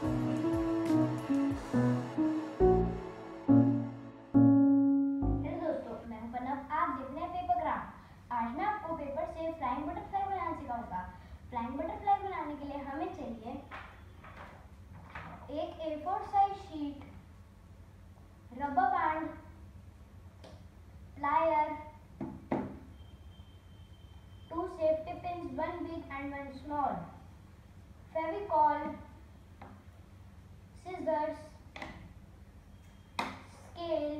Hello दोस्तों, मैं हूं प्रणव। आप देख रहे हैं पेपर क्राफ्ट। आज मैं आपको पेपर से फ्लाइंग बटरफ्लाई बनाना सिखाऊंगा। फ्लाइंग बटरफ्लाई बनाने के लिए हमें चाहिए एक A4 size sheet, rubber band, plier, 2 safety pins, 1 big and 1 small, Fevicol, scissors, scale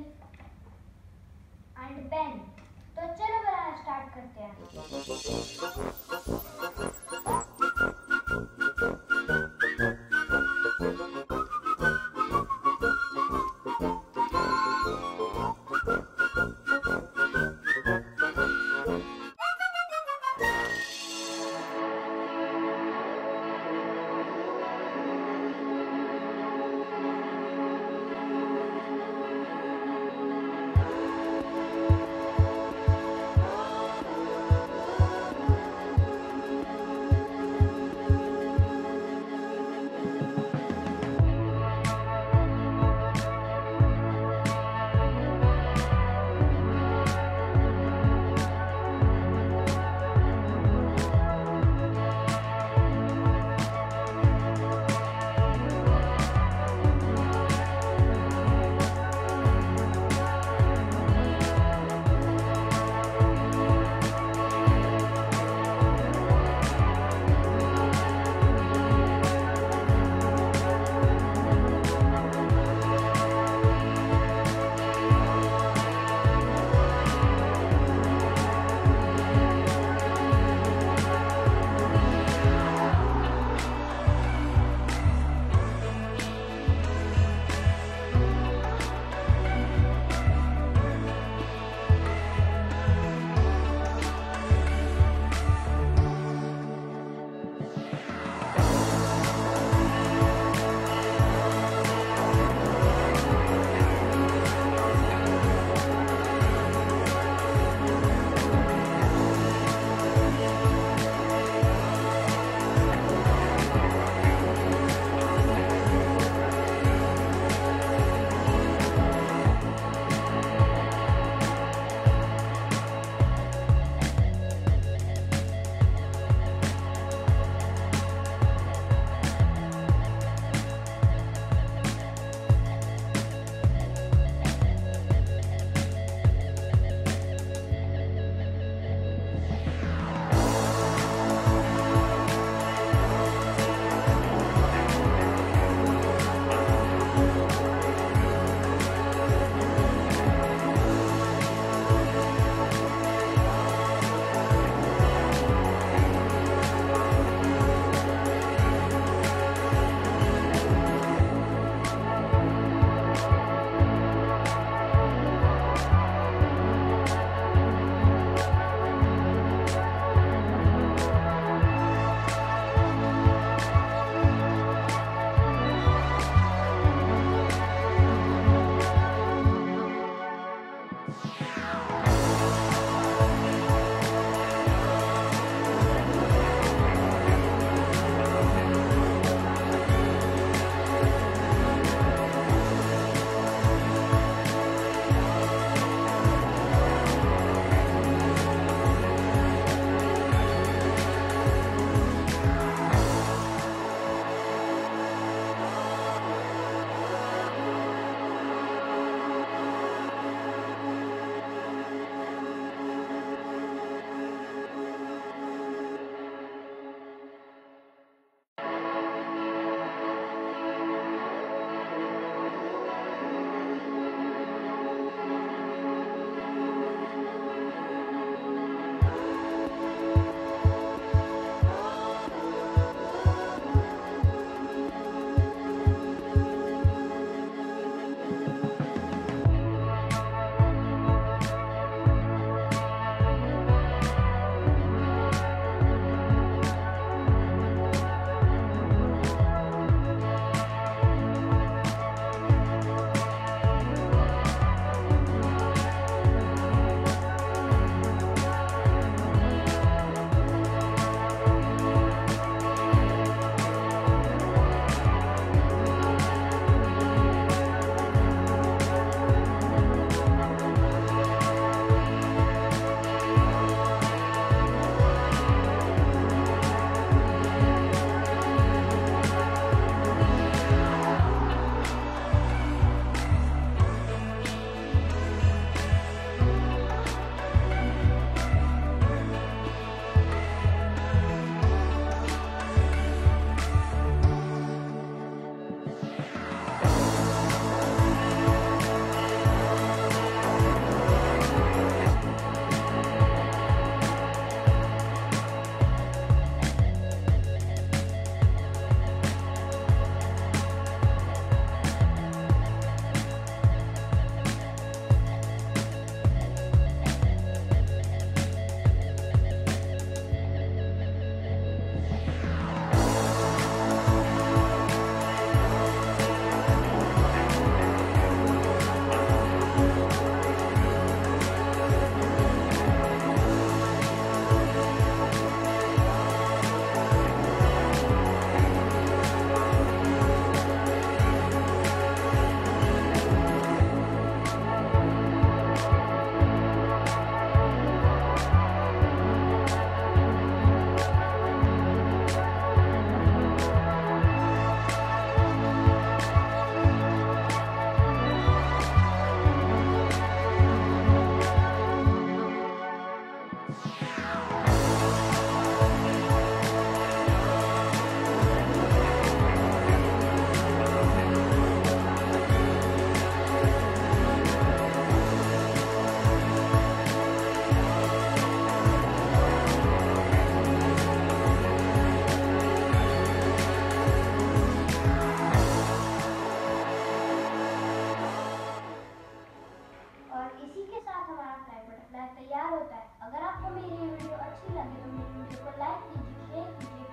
and pen. तो चलो बनाना स्टार्ट करते हैं। इसी के साथ हमारा फ्लाई बटरफ्लाई तैयार होता है। अगर आपको मेरी वीडियो अच्छी लगे तो मेरी वीडियो को लाइक कीजिए, शेयर कीजिए,